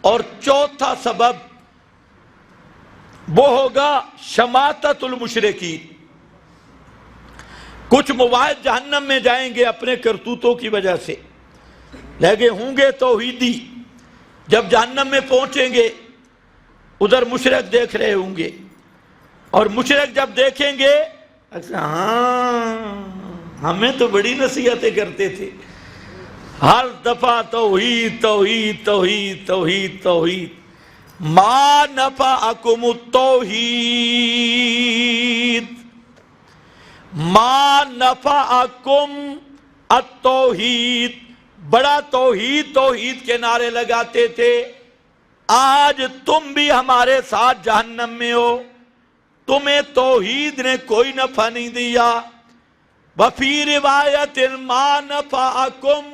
اور چوتھا سبب وہ ہوگا شماتت المشرکین. کچھ مواحد جہنم میں جائیں گے اپنے کرتوتوں کی وجہ سے، لیکن ہوں گے توحیدی. جب جہنم میں پہنچیں گے ادھر مشرک دیکھ رہے ہوں گے، اور مشرک جب دیکھیں گے ہاں ہمیں تو بڑی نصیحتیں کرتے تھے، ہر دفعہ توحید توحید توحید توحید توحید. ما نفعکم التوحید، ما نفعکم التوحید. بڑا توحید توحید کے نعرے لگاتے تھے. آج تم بھی ہمارے ساتھ جہنم میں ہو، تمہیں توحید نے کوئی نفع نہیں دیا. وفی روایت ما نفعکم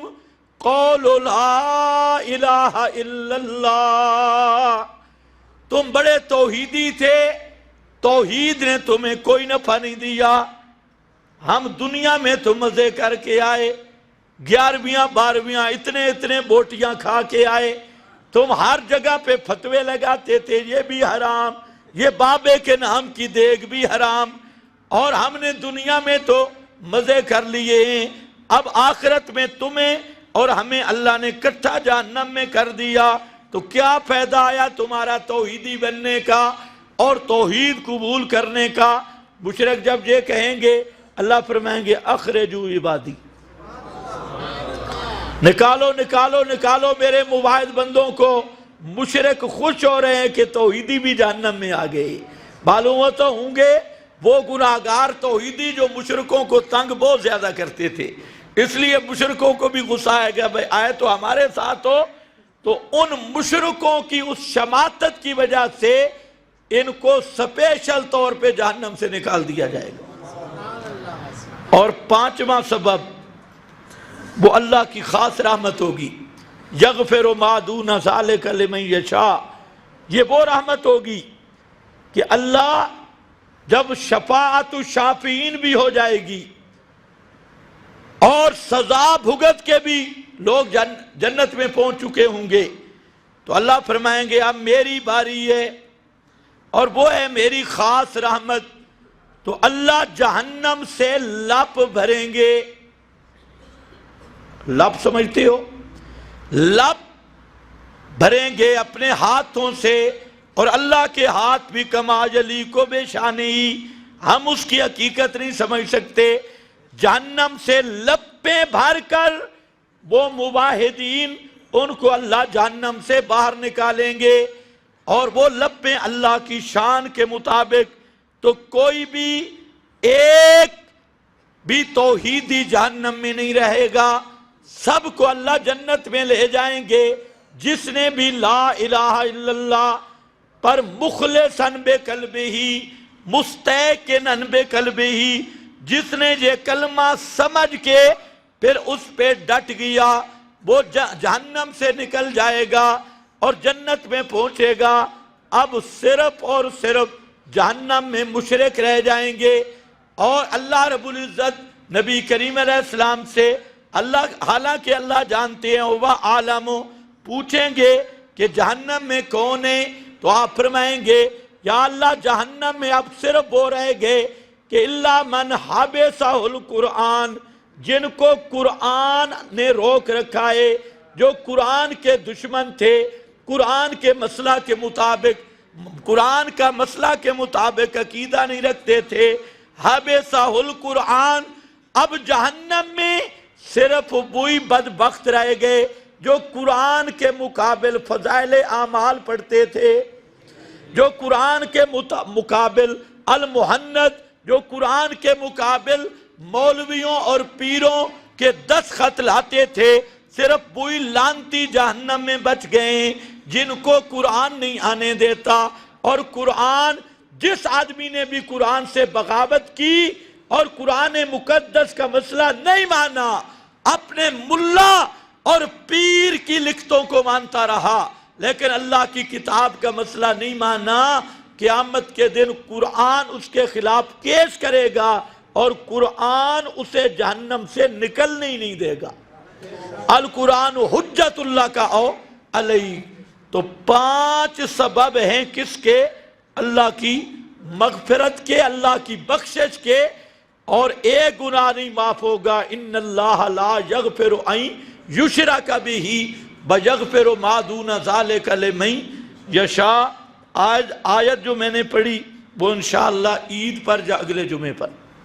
قول لا الہ الا اللہ. تم بڑے توحیدی تھے، توحید نے تمہیں کوئی نفع نہیں دیا. ہم دنیا میں تو مزے کر کے آئے، 11ویں 12ویں اتنے بوٹیاں کھا کے آئے. تم ہر جگہ پہ فتوے لگاتے تھے یہ بھی حرام، یہ بابے کے نام کی دیگ بھی حرام. اور ہم نے دنیا میں تو مزے کر لیے ہیں، اب آخرت میں تمہیں اور ہمیں اللہ نے اکٹھا جہنم میں کر دیا. تو کیا فائدہ آیا تمہارا توحیدی بننے کا اور توحید قبول کرنے کا؟ مشرک جب یہ کہیں گے اللہ فرمائیں گے اخرجوا عبادی، نکالو نکالو نکالو میرے موحد بندوں کو. مشرک خوش ہو رہے ہیں کہ توحیدی بھی جہنم میں آ گئے. معلوم ہو تو ہوں گے وہ گناہگار توحیدی جو مشرکوں کو تنگ بہت زیادہ کرتے تھے، اس لیے مشرکوں کو بھی غصہ آئے گا بھائی آئے تو ہمارے ساتھ ہو. تو ان مشرکوں کی اس شماتت کی وجہ سے ان کو سپیشل طور پہ جہنم سے نکال دیا جائے گا. اور پانچواں سبب وہ اللہ کی خاص رحمت ہوگی. یغفر ما دون ذالک لمن یشاء. یہ وہ رحمت ہوگی کہ اللہ جب شفاعت الشافعین بھی ہو جائے گی اور سزا بھگت کے بھی لوگ جنت میں پہنچ چکے ہوں گے، تو اللہ فرمائیں گے اب میری باری ہے اور وہ ہے میری خاص رحمت. تو اللہ جہنم سے لپ بھریں گے. لپ سمجھتے ہو؟ لپ بھریں گے اپنے ہاتھوں سے، اور اللہ کے ہاتھ بھی کما جلی کو بے شانی. ہم اس کی حقیقت نہیں سمجھ سکتے. جہنم سے لپیں بھر کر وہ موحدین ان کو اللہ جہنم سے باہر نکالیں گے، اور وہ لپیں اللہ کی شان کے مطابق. تو کوئی بھی ایک بھی توحیدی جہنم میں نہیں رہے گا، سب کو اللہ جنت میں لے جائیں گے. جس نے بھی لا الہ الا اللہ پر مخلصاً بقلبہ مستیقناً بقلبہ، جس نے یہ کلمہ سمجھ کے پھر اس پہ ڈٹ گیا، وہ جہنم سے نکل جائے گا اور جنت میں پہنچے گا. اب صرف اور صرف جہنم میں مشرک رہ جائیں گے. اور اللہ رب العزت نبی کریم علیہ السلام سے حالانکہ اللہ جانتے ہیں وہ عالم، پوچھیں گے کہ جہنم میں کون ہے، تو آپ فرمائیں گے یا اللہ جہنم میں اب صرف وہ رہ گئے کہ اللہ من حبسہ القرآن، جن کو قرآن نے روک رکھا ہے، جو قرآن کے دشمن تھے، قرآن کے مسئلہ کے مطابق، قرآن کا مسئلہ کے مطابق عقیدہ نہیں رکھتے تھے. حبسہ القرآن. اب جہنم میں صرف وہی بدبخت رہ گئے جو قرآن کے مقابل فضائل اعمال پڑھتے تھے، جو قرآن کے مقابل المحنت، جو قرآن کے مقابل مولویوں اور پیروں کے 10 خط لاتے تھے. صرف وہی لانتی جہنم میں بچ گئے جن کو قرآن نہیں آنے دیتا. اور قرآن، جس آدمی نے بھی قرآن سے بغاوت کی اور قرآن مقدس کا مسئلہ نہیں مانا، اپنے ملا اور پیر کی لکھتوں کو مانتا رہا لیکن اللہ کی کتاب کا مسئلہ نہیں مانا، قیامت کے دن قرآن اس کے خلاف کیس کرے گا اور قرآن اسے جہنم سے نکلنے ہی نہیں دے گا. القرآن حجت اللہ کا او علیہ. تو 5 سبب ہیں کس کے؟ اللہ کی مغفرت کے، اللہ کی بخشش کے، اور ایک گناہ نہیں معاف ہوگا۔ ان اللہ لا یغفر ان یشرک بہ ویغفر ما دون ذلک لمن یشاء۔ آج آیت جو میں نے پڑھی وہ انشاءاللہ عید پر یا اگلے جمعے پر